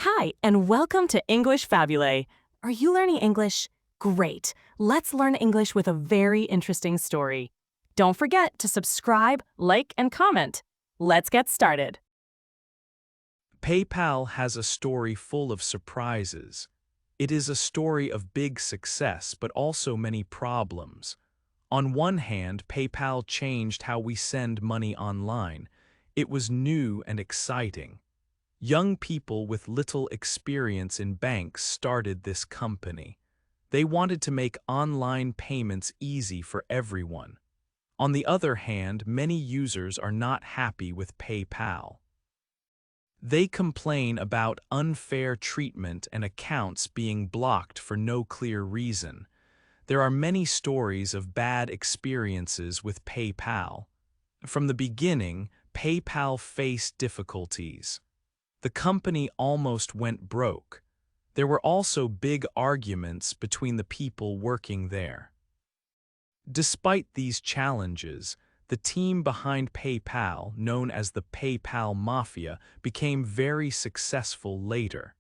Hi, and welcome to English-Fabule. Are you learning English? Great. Let's learn English with a very interesting story. Don't forget to subscribe, like, and comment. Let's get started. PayPal has a story full of surprises. It is a story of big success but also many problems. On one hand, PayPal changed how we send money online. It was new and exciting. Young people with little experience in banks started this company. They wanted to make online payments easy for everyone. On the other hand, many users are not happy with PayPal. They complain about unfair treatment and accounts being blocked for no clear reason. There are many stories of bad experiences with PayPal. From the beginning, PayPal faced difficulties. The company almost went broke. There were also big arguments between the people working there. Despite these challenges, the team behind PayPal, known as the PayPal Mafia, became very successful later.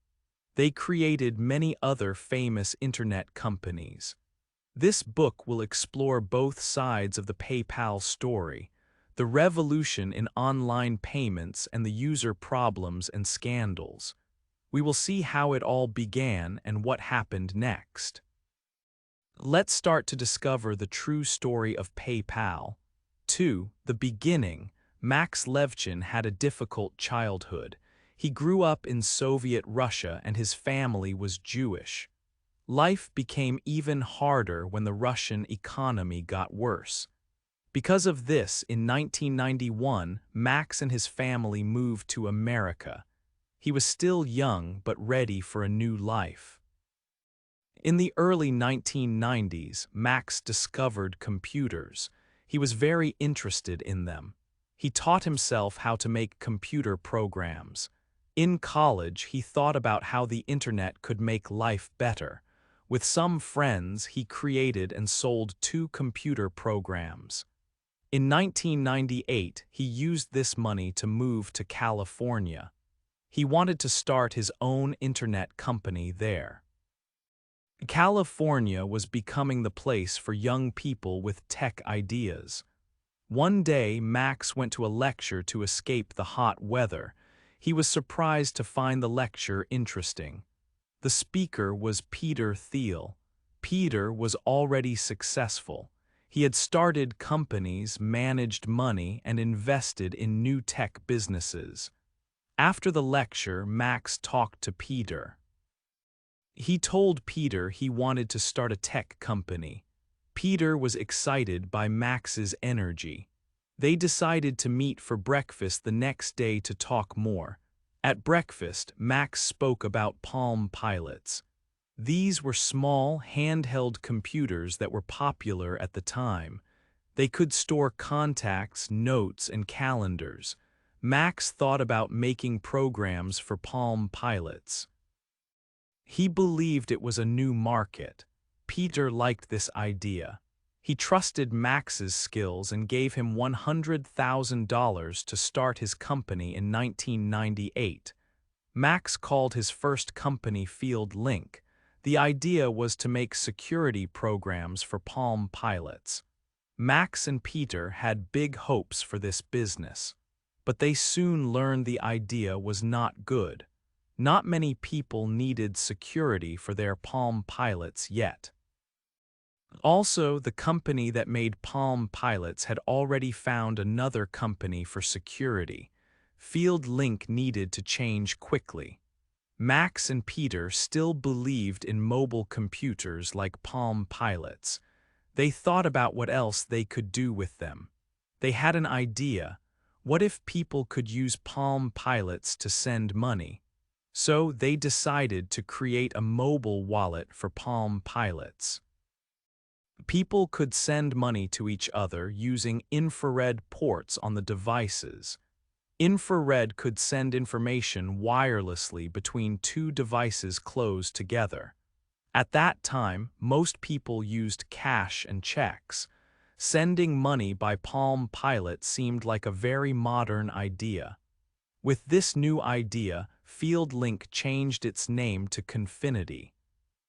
They created many other famous internet companies. This book will explore both sides of the PayPal story, the revolution in online payments and the user problems and scandals. We will see how it all began and what happened next. Let's start to discover the true story of PayPal. The beginning, Max Levchin had a difficult childhood. He grew up in Soviet Russia and his family was Jewish. Life became even harder when the Russian economy got worse. Because of this, in 1991, Max and his family moved to America. He was still young but ready for a new life. In the early 1990s, Max discovered computers. He was very interested in them. He taught himself how to make computer programs. In college, he thought about how the internet could make life better. With some friends, he created and sold 2 computer programs. In 1998, he used this money to move to California. He wanted to start his own internet company there. California was becoming the place for young people with tech ideas. One day, Max went to a lecture to escape the hot weather. He was surprised to find the lecture interesting. The speaker was Peter Thiel. Peter was already successful. He had started companies, managed money, and invested in new tech businesses. After the lecture, Max talked to Peter. He told Peter he wanted to start a tech company. Peter was excited by Max's energy. They decided to meet for breakfast the next day to talk more. At breakfast, Max spoke about Palm Pilots. These were small, handheld computers that were popular at the time. They could store contacts, notes, and calendars. Max thought about making programs for Palm Pilots. He believed it was a new market. Peter liked this idea. He trusted Max's skills and gave him $100,000 to start his company in 1998. Max called his first company Field Link. The idea was to make security programs for Palm Pilots. Max and Peter had big hopes for this business, but they soon learned the idea was not good. Not many people needed security for their Palm Pilots yet. Also, the company that made Palm Pilots had already found another company for security. Field Link needed to change quickly. Max and Peter still believed in mobile computers like Palm Pilots. They thought about what else they could do with them. They had an idea. What if people could use Palm Pilots to send money? So they decided to create a mobile wallet for Palm Pilots. People could send money to each other using infrared ports on the devices. Infrared could send information wirelessly between 2 devices closed together. At that time, most people used cash and checks. Sending money by Palm Pilot seemed like a very modern idea. With this new idea, FieldLink changed its name to Confinity.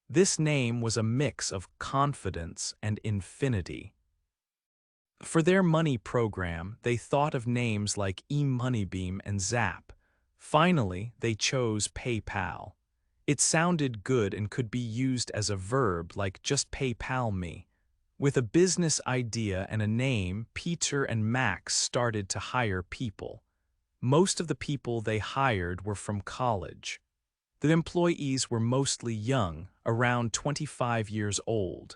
This name was a mix of confidence and infinity. For their money program, they thought of names like eMoneyBeam and Zap. Finally, they chose PayPal. It sounded good and could be used as a verb like just PayPal me. With a business idea and a name, Peter and Max started to hire people. Most of the people they hired were from college. The employees were mostly young, around 25 years old.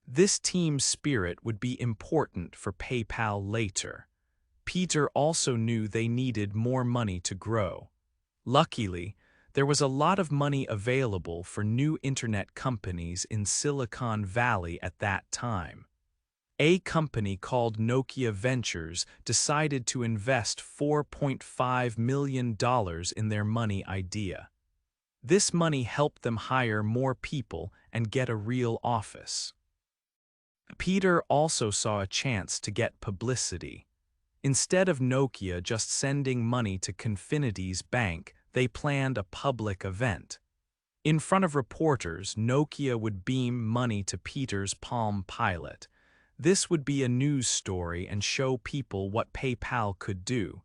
This team spirit would be important for PayPal later. Peter also knew they needed more money to grow. Luckily, there was a lot of money available for new internet companies in Silicon Valley at that time. A company called Nokia Ventures decided to invest $4.5 million in their money idea. This money helped them hire more people and get a real office. Peter also saw a chance to get publicity. Instead of Nokia just sending money to Confinity's bank, they planned a public event. In front of reporters, Nokia would beam money to Peter's Palm Pilot. This would be a news story and show people what PayPal could do.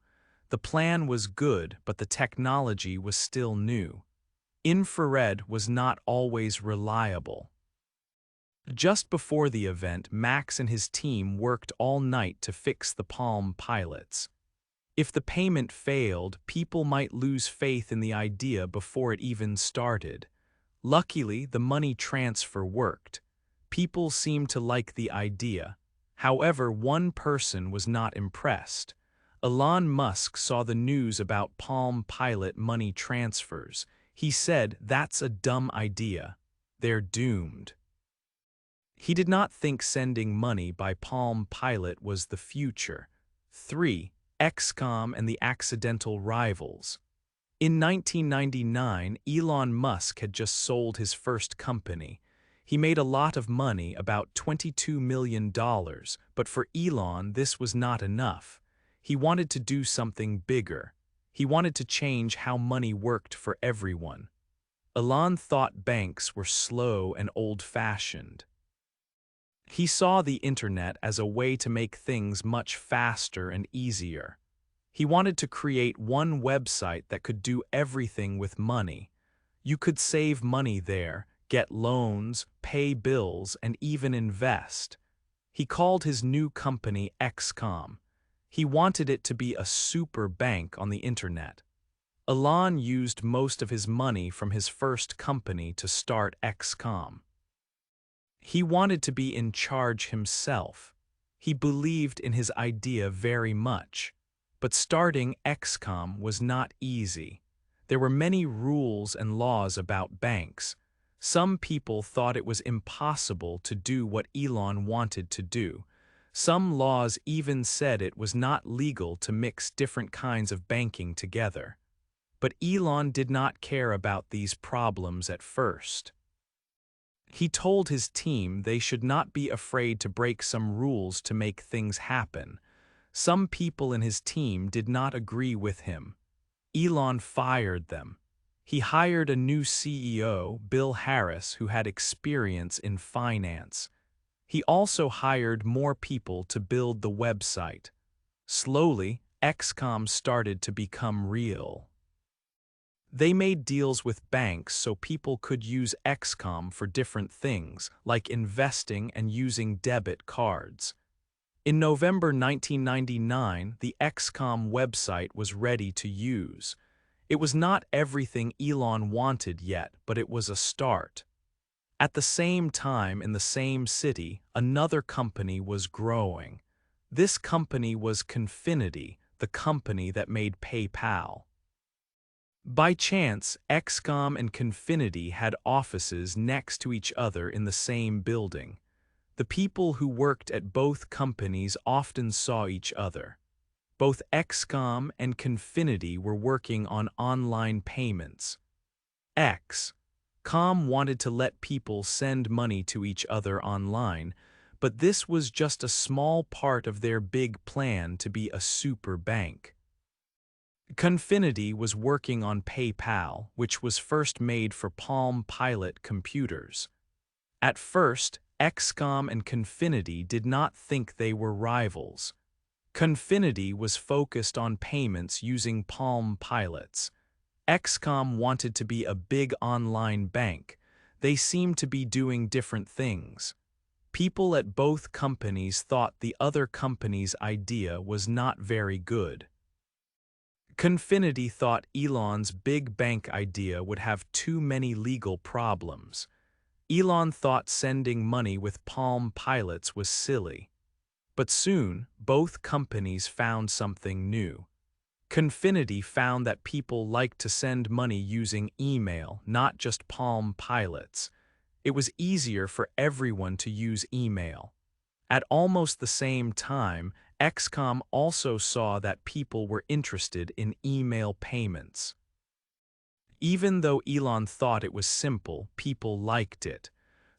The plan was good, but the technology was still new. Infrared was not always reliable. Just before the event, Max and his team worked all night to fix the Palm Pilots. If the payment failed, people might lose faith in the idea before it even started. Luckily, the money transfer worked. People seemed to like the idea. However, one person was not impressed. Elon Musk saw the news about Palm Pilot money transfers. He said, "That's a dumb idea. They're doomed." He did not think sending money by Palm Pilot was the future. 3. XCOM and the accidental rivals. In 1999, Elon Musk had just sold his first company. He made a lot of money, about $22 million, but for Elon this was not enough. He wanted to do something bigger. He wanted to change how money worked for everyone. Elon thought banks were slow and old-fashioned. He saw the internet as a way to make things much faster and easier. He wanted to create one website that could do everything with money. You could save money there, get loans, pay bills, and even invest. He called his new company XCOM. He wanted it to be a super bank on the internet. Elon used most of his money from his first company to start XCOM. He wanted to be in charge himself. He believed in his idea very much. But starting XCOM was not easy. There were many rules and laws about banks. Some people thought it was impossible to do what Elon wanted to do. Some laws even said it was not legal to mix different kinds of banking together. But Elon did not care about these problems at first. He told his team they should not be afraid to break some rules to make things happen. Some people in his team did not agree with him. Elon fired them. He hired a new CEO, Bill Harris, who had experience in finance. He also hired more people to build the website. Slowly, XCOM started to become real. They made deals with banks so people could use XCOM for different things, like investing and using debit cards. In November 1999, the XCOM website was ready to use. It was not everything Elon wanted yet, but it was a start. At the same time, in the same city, another company was growing. This company was Confinity, the company that made PayPal. By chance, XCOM and Confinity had offices next to each other in the same building. The people who worked at both companies often saw each other. Both XCOM and Confinity were working on online payments. XCOM wanted to let people send money to each other online, but this was just a small part of their big plan to be a super bank. Confinity was working on PayPal, which was first made for Palm Pilot computers. At first, XCOM and Confinity did not think they were rivals. Confinity was focused on payments using Palm Pilots. XCOM wanted to be a big online bank. They seemed to be doing different things. People at both companies thought the other company's idea was not very good. Confinity thought Elon's big bank idea would have too many legal problems. Elon thought sending money with Palm Pilots was silly. But soon, both companies found something new. Confinity found that people liked to send money using email, not just Palm Pilots. It was easier for everyone to use email. At almost the same time, XCOM also saw that people were interested in email payments. Even though Elon thought it was simple, people liked it.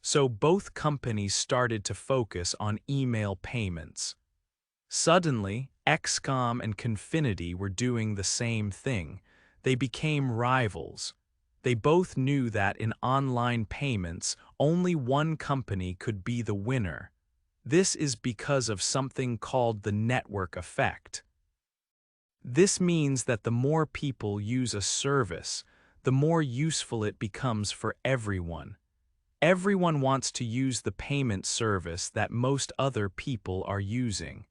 So both companies started to focus on email payments. Suddenly, XCOM and Confinity were doing the same thing. They became rivals. They both knew that in online payments, only one company could be the winner. This is because of something called the network effect. This means that the more people use a service, the more useful it becomes for everyone. Everyone wants to use the payment service that most other people are using.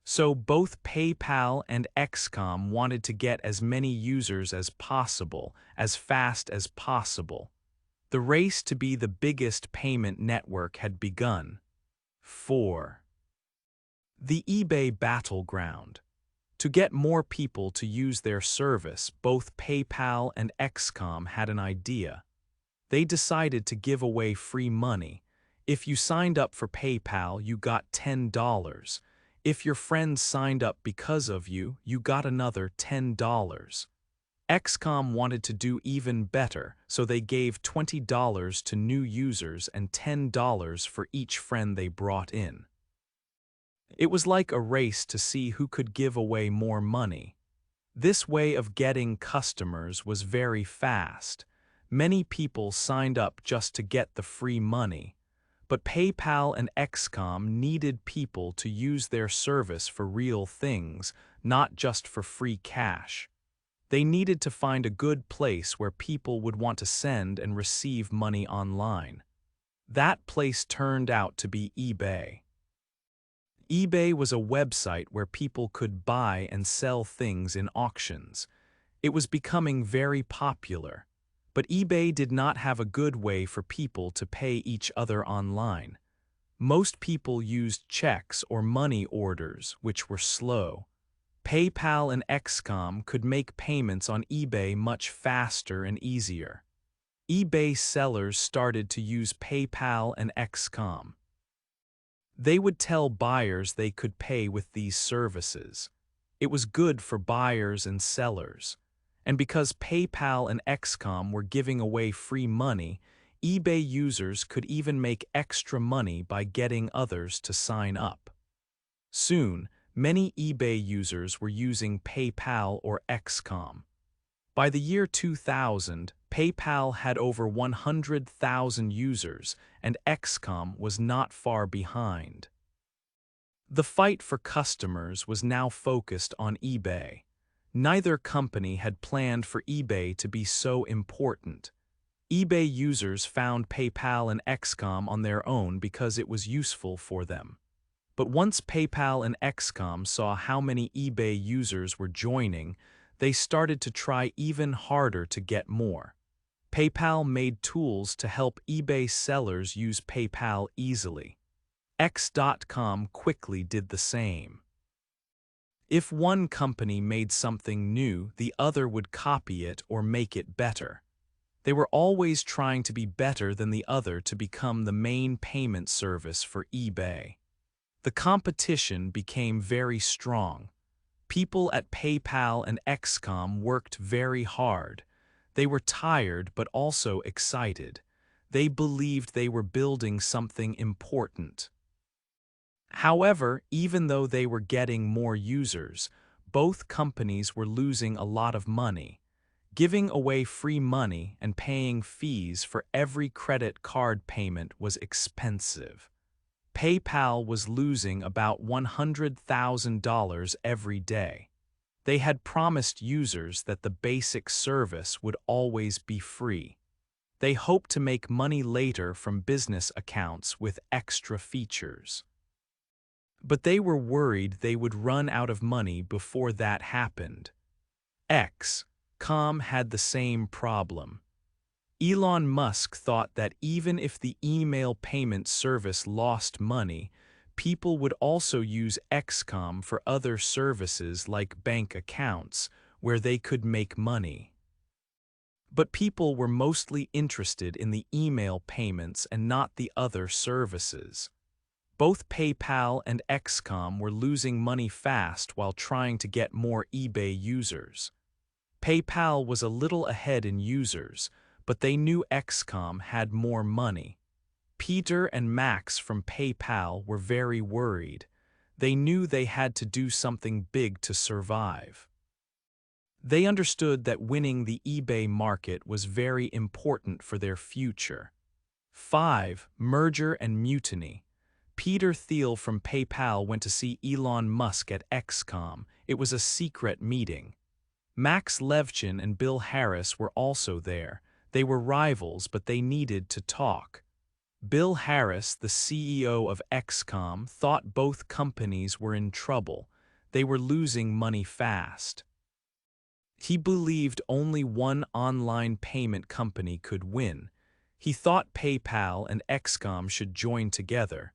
So both PayPal and XCOM wanted to get as many users as possible, as fast as possible. The race to be the biggest payment network had begun. 4. The eBay battleground. To get more people to use their service, both PayPal and XCOM had an idea. They decided to give away free money. If you signed up for PayPal, you got $10. If your friends signed up because of you, you got another $10. XCOM wanted to do even better, so they gave $20 to new users and $10 for each friend they brought in. It was like a race to see who could give away more money. This way of getting customers was very fast. Many people signed up just to get the free money. But PayPal and XCOM needed people to use their service for real things, not just for free cash. They needed to find a good place where people would want to send and receive money online. That place turned out to be eBay. eBay was a website where people could buy and sell things in auctions. It was becoming very popular. But eBay did not have a good way for people to pay each other online. Most people used checks or money orders, which were slow. PayPal and XCOM could make payments on eBay much faster and easier. eBay sellers started to use PayPal and XCOM. They would tell buyers they could pay with these services. It was good for buyers and sellers. And because PayPal and XCOM were giving away free money, eBay users could even make extra money by getting others to sign up. Soon, many eBay users were using PayPal or XCOM. By the year 2000, PayPal had over 100,000 users, and XCOM was not far behind. The fight for customers was now focused on eBay. Neither company had planned for eBay to be so important. eBay users found PayPal and XCOM on their own because it was useful for them. But once PayPal and XCOM saw how many eBay users were joining, they started to try even harder to get more. PayPal made tools to help eBay sellers use PayPal easily. X.com quickly did the same. If one company made something new, the other would copy it or make it better. They were always trying to be better than the other to become the main payment service for eBay. The competition became very strong. People at PayPal and XCOM worked very hard. They were tired but also excited. They believed they were building something important. However, even though they were getting more users, both companies were losing a lot of money. Giving away free money and paying fees for every credit card payment was expensive. PayPal was losing about $100,000 every day. They had promised users that the basic service would always be free. They hoped to make money later from business accounts with extra features. But they were worried they would run out of money before that happened. X.com had the same problem. Elon Musk thought that even if the email payment service lost money, people would also use X.com for other services like bank accounts, where they could make money. But people were mostly interested in the email payments and not the other services. Both PayPal and X.com were losing money fast while trying to get more eBay users. PayPal was a little ahead in users, but they knew X.com had more money. Peter and Max from PayPal were very worried. They knew they had to do something big to survive. They understood that winning the eBay market was very important for their future. 5. Merger and mutiny. Peter Thiel from PayPal went to see Elon Musk at X.com. It was a secret meeting. Max Levchin and Bill Harris were also there. They were rivals, but they needed to talk. Bill Harris, the CEO of X.com, thought both companies were in trouble. They were losing money fast. He believed only one online payment company could win. He thought PayPal and X.com should join together.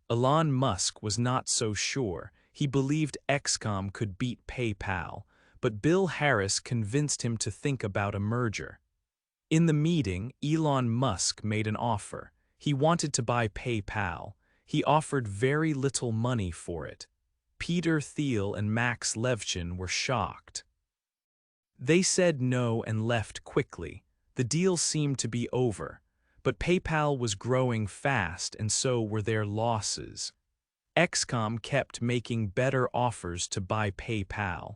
Elon Musk was not so sure. He believed X.com could beat PayPal, but Bill Harris convinced him to think about a merger. In the meeting, Elon Musk made an offer. He wanted to buy PayPal. He offered very little money for it. Peter Thiel and Max Levchin were shocked. They said no and left quickly. The deal seemed to be over, but PayPal was growing fast and so were their losses. X.com kept making better offers to buy PayPal.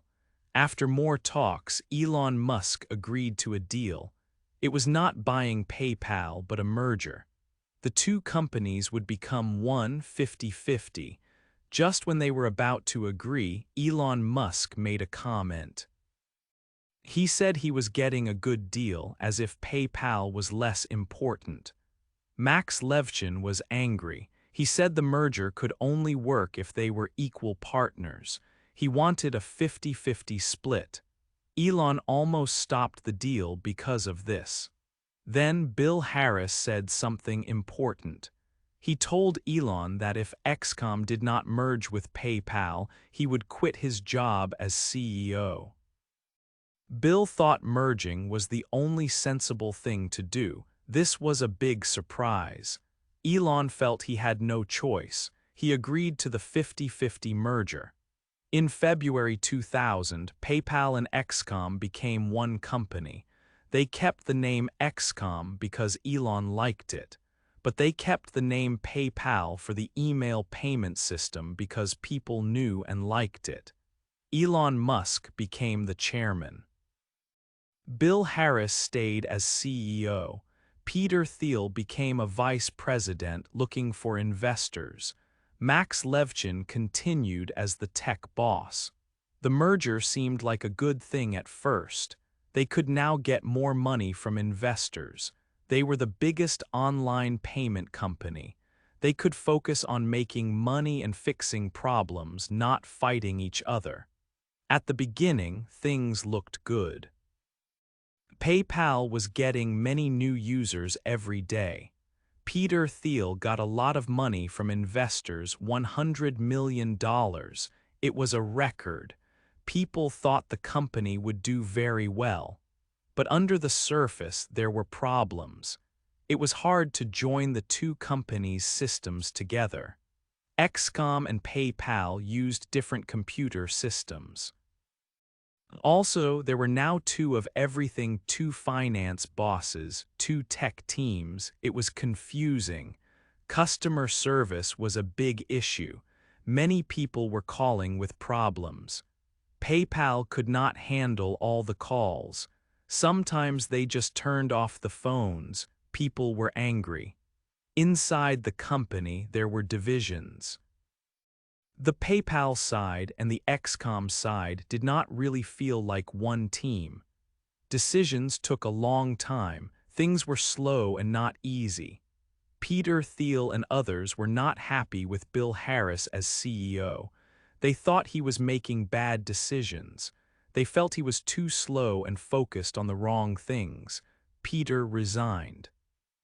After more talks, Elon Musk agreed to a deal. It was not buying PayPal but a merger. The two companies would become one 50-50. Just when they were about to agree, Elon Musk made a comment. He said he was getting a good deal, as if PayPal was less important. Max Levchin was angry. He said the merger could only work if they were equal partners. He wanted a 50-50 split. Elon almost stopped the deal because of this. Then Bill Harris said something important. He told Elon that if X.com did not merge with PayPal, he would quit his job as CEO. Bill thought merging was the only sensible thing to do. This was a big surprise. Elon felt he had no choice. He agreed to the 50-50 merger. In February 2000, PayPal and X.com became one company. They kept the name X.com because Elon liked it, but they kept the name PayPal for the email payment system because people knew and liked it. Elon Musk became the chairman. Bill Harris stayed as CEO. Peter Thiel became a vice president looking for investors. Max Levchin continued as the tech boss. The merger seemed like a good thing at first. They could now get more money from investors. They were the biggest online payment company. They could focus on making money and fixing problems, not fighting each other. At the beginning, things looked good. PayPal was getting many new users every day. Peter Thiel got a lot of money from investors, $100 million. It was a record. People thought the company would do very well. But under the surface, there were problems. It was hard to join the two companies' systems together. X.com and PayPal used different computer systems. Also, there were now two of everything, two finance bosses, two tech teams. It was confusing. Customer service was a big issue. Many people were calling with problems. PayPal could not handle all the calls. Sometimes they just turned off the phones. People were angry. Inside the company, there were divisions. The PayPal side and the XCOM side did not really feel like one team. Decisions took a long time. Things were slow and not easy. Peter Thiel and others were not happy with Bill Harris as CEO. They thought he was making bad decisions. They felt he was too slow and focused on the wrong things. Peter resigned.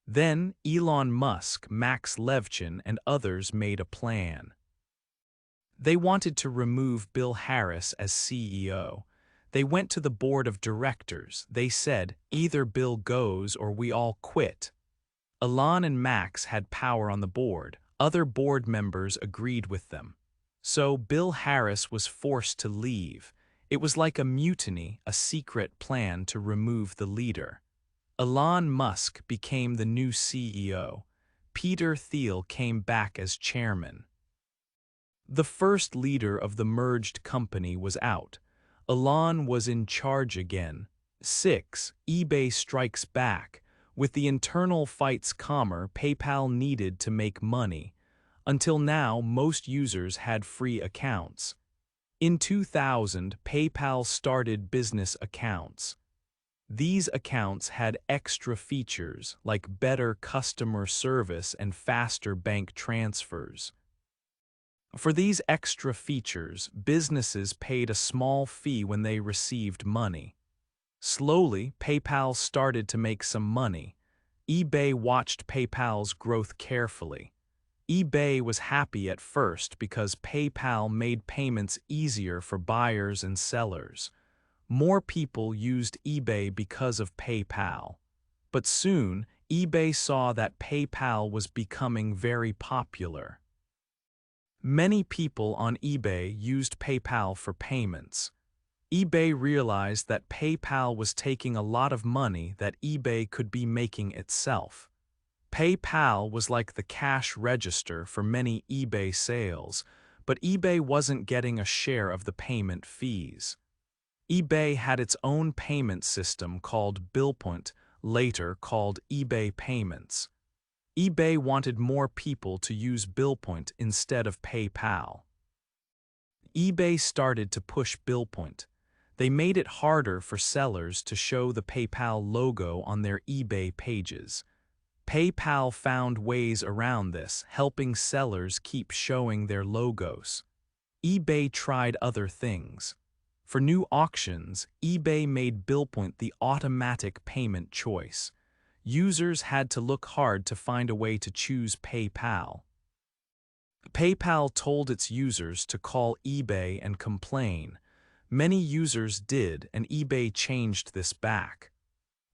Then Elon Musk, Max Levchin, and others made a plan. They wanted to remove Bill Harris as CEO. They went to the board of directors. They said, either Bill goes or we all quit. Elon and Max had power on the board. Other board members agreed with them. So Bill Harris was forced to leave. It was like a mutiny, a secret plan to remove the leader. Elon Musk became the new CEO. Peter Thiel came back as chairman. The first leader of the merged company was out. Elon was in charge again. 6. eBay strikes back. With the internal fights calmer, PayPal needed to make money. Until now, most users had free accounts. In 2000, PayPal started business accounts. These accounts had extra features like better customer service and faster bank transfers. For these extra features, businesses paid a small fee when they received money. Slowly, PayPal started to make some money. eBay watched PayPal's growth carefully. eBay was happy at first because PayPal made payments easier for buyers and sellers. More people used eBay because of PayPal. But soon, eBay saw that PayPal was becoming very popular. Many people on eBay used PayPal for payments. eBay realized that PayPal was taking a lot of money that eBay could be making itself. PayPal was like the cash register for many eBay sales, but eBay wasn't getting a share of the payment fees. eBay had its own payment system called BillPoint, later called eBay Payments. eBay wanted more people to use BillPoint instead of PayPal. eBay started to push BillPoint. They made it harder for sellers to show the PayPal logo on their eBay pages. PayPal found ways around this, helping sellers keep showing their logos. eBay tried other things. For new auctions, eBay made BillPoint the automatic payment choice. Users had to look hard to find a way to choose PayPal. PayPal told its users to call eBay and complain. Many users did, and eBay changed this back.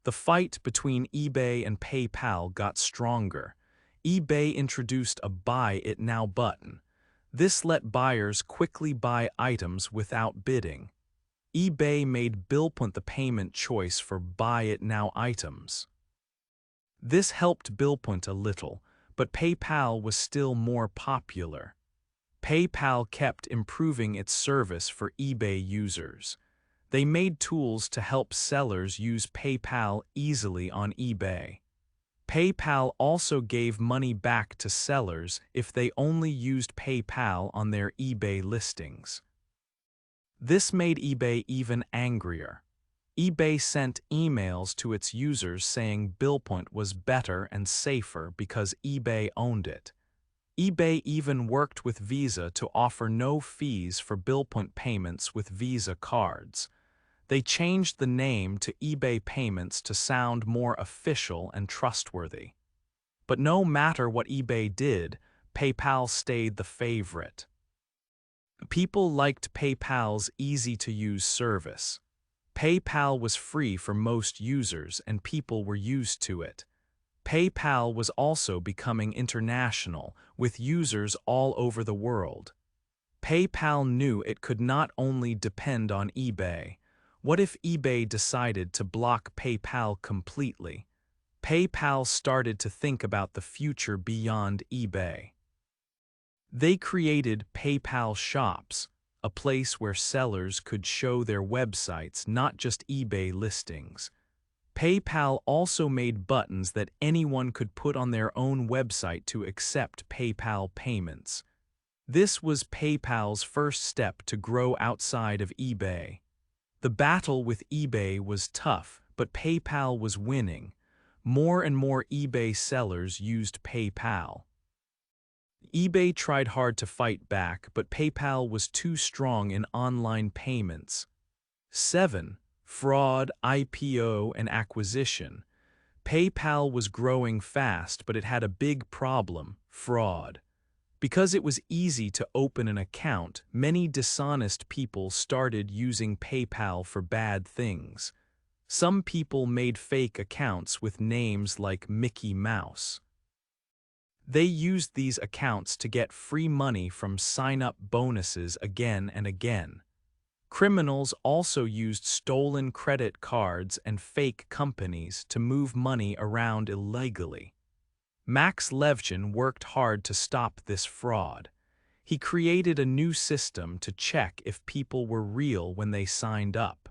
The fight between eBay and PayPal got stronger. eBay introduced a Buy It Now button. This let buyers quickly buy items without bidding. eBay made BillPoint the payment choice for Buy It Now items. This helped BillPoint a little, but PayPal was still more popular. PayPal kept improving its service for eBay users. They made tools to help sellers use PayPal easily on eBay. PayPal also gave money back to sellers if they only used PayPal on their eBay listings. This made eBay even angrier. eBay sent emails to its users saying BillPoint was better and safer because eBay owned it. eBay even worked with Visa to offer no fees for BillPoint payments with Visa cards. They changed the name to eBay Payments to sound more official and trustworthy. But no matter what eBay did, PayPal stayed the favorite. People liked PayPal's easy-to-use service. PayPal was free for most users and people were used to it. PayPal was also becoming international, with users all over the world. PayPal knew it could not only depend on eBay. What if eBay decided to block PayPal completely? PayPal started to think about the future beyond eBay. They created PayPal shops, a place where sellers could show their websites, not just eBay listings. PayPal also made buttons that anyone could put on their own website to accept PayPal payments. This was PayPal's first step to grow outside of eBay. The battle with eBay was tough, but PayPal was winning. More and more eBay sellers used PayPal. eBay tried hard to fight back, but PayPal was too strong in online payments. 7. Fraud, IPO, and acquisition. PayPal was growing fast, but it had a big problem: fraud. Because it was easy to open an account, many dishonest people started using PayPal for bad things. Some people made fake accounts with names like Mickey Mouse. They used these accounts to get free money from sign-up bonuses again and again. Criminals also used stolen credit cards and fake companies to move money around illegally. Max Levchin worked hard to stop this fraud. He created a new system to check if people were real when they signed up.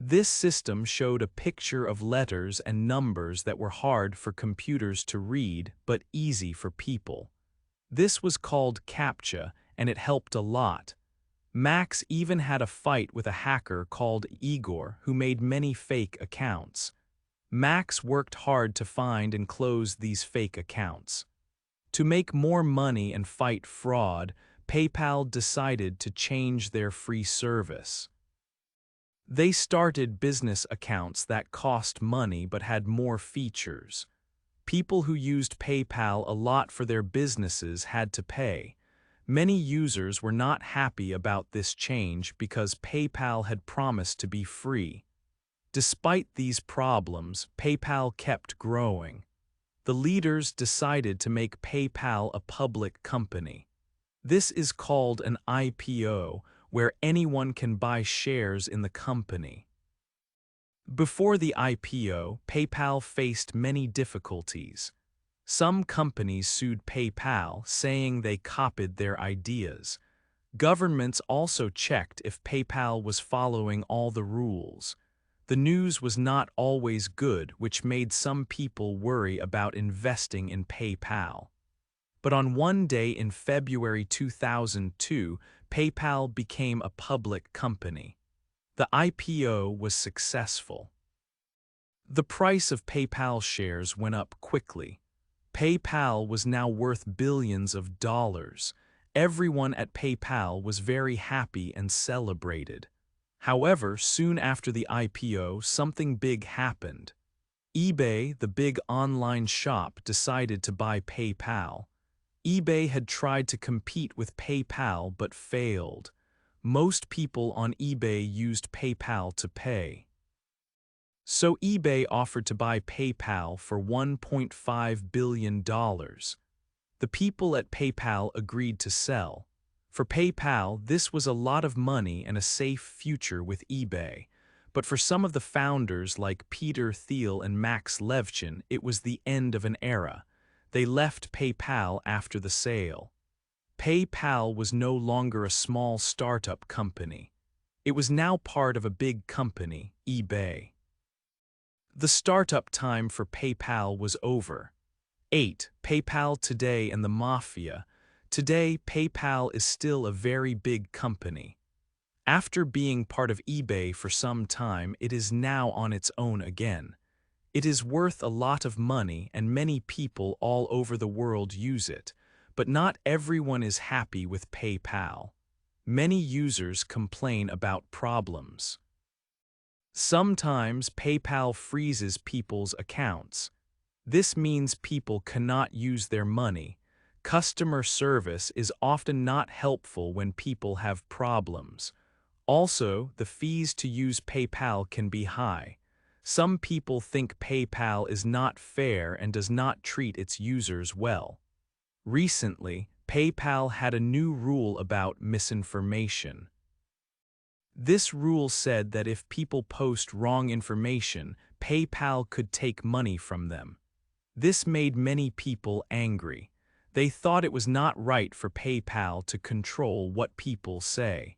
This system showed a picture of letters and numbers that were hard for computers to read but easy for people. This was called CAPTCHA, and it helped a lot. Max even had a fight with a hacker called Igor who made many fake accounts. Max worked hard to find and close these fake accounts. To make more money and fight fraud, PayPal decided to change their free service. They started business accounts that cost money but had more features. People who used PayPal a lot for their businesses had to pay. Many users were not happy about this change because PayPal had promised to be free. Despite these problems, PayPal kept growing. The leaders decided to make PayPal a public company. This is called an IPO, where anyone can buy shares in the company. Before the IPO, PayPal faced many difficulties. Some companies sued PayPal, saying they copied their ideas. Governments also checked if PayPal was following all the rules. The news was not always good, which made some people worry about investing in PayPal. But on one day in February 2002, PayPal became a public company. The IPO was successful. The price of PayPal shares went up quickly. PayPal was now worth billions of dollars. Everyone at PayPal was very happy and celebrated. However, soon after the IPO, something big happened. eBay, the big online shop, decided to buy PayPal. eBay had tried to compete with PayPal but failed. Most people on eBay used PayPal to pay. So eBay offered to buy PayPal for $1.5 billion. The people at PayPal agreed to sell. For PayPal, this was a lot of money and a safe future with eBay. But for some of the founders like Peter Thiel and Max Levchin, it was the end of an era. They left PayPal after the sale. PayPal was no longer a small startup company. It was now part of a big company, eBay. The startup time for PayPal was over. 8. PayPal today and the mafia. Today, PayPal is still a very big company. After being part of eBay for some time, it is now on its own again. It is worth a lot of money and many people all over the world use it, but not everyone is happy with PayPal. Many users complain about problems. Sometimes PayPal freezes people's accounts. This means people cannot use their money. Customer service is often not helpful when people have problems. Also, the fees to use PayPal can be high. Some people think PayPal is not fair and does not treat its users well. Recently, PayPal had a new rule about misinformation. This rule said that if people post wrong information, PayPal could take money from them. This made many people angry. They thought it was not right for PayPal to control what people say.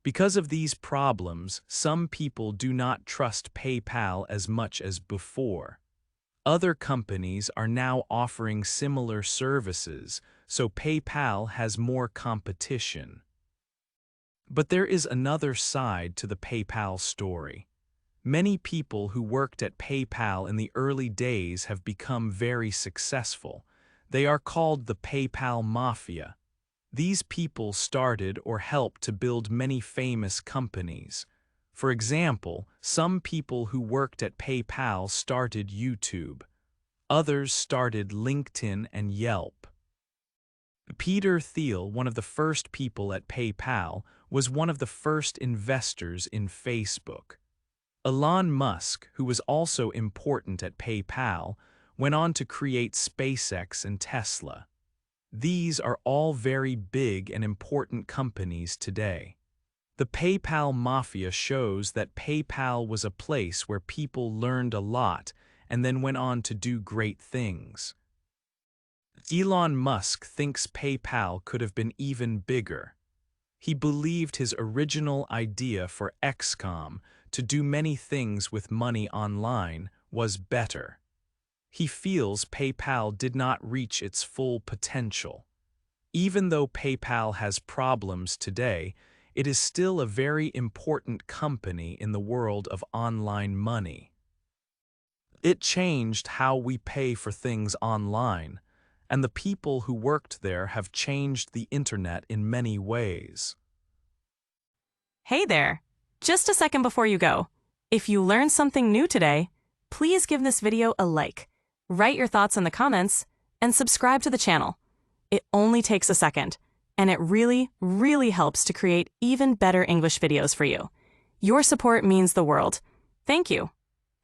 Because of these problems, some people do not trust PayPal as much as before. Other companies are now offering similar services, so PayPal has more competition. But there is another side to the PayPal story. Many people who worked at PayPal in the early days have become very successful. They are called the PayPal Mafia. These people started or helped to build many famous companies. For example, some people who worked at PayPal started YouTube. Others started LinkedIn and Yelp. Peter Thiel, one of the first people at PayPal, was one of the first investors in Facebook. Elon Musk, who was also important at PayPal, went on to create SpaceX and Tesla. These are all very big and important companies today. The PayPal Mafia shows that PayPal was a place where people learned a lot and then went on to do great things. Elon Musk thinks PayPal could have been even bigger. He believed his original idea for XCOM, to do many things with money online, was better. He feels PayPal did not reach its full potential. Even though PayPal has problems today, it is still a very important company in the world of online money. It changed how we pay for things online, and the people who worked there have changed the internet in many ways. Hey there! Just a second before you go. If you learned something new today, please give this video a like, write your thoughts in the comments, and subscribe to the channel. It only takes a second, and it really, really helps to create even better English videos for you. Your support means the world. Thank you.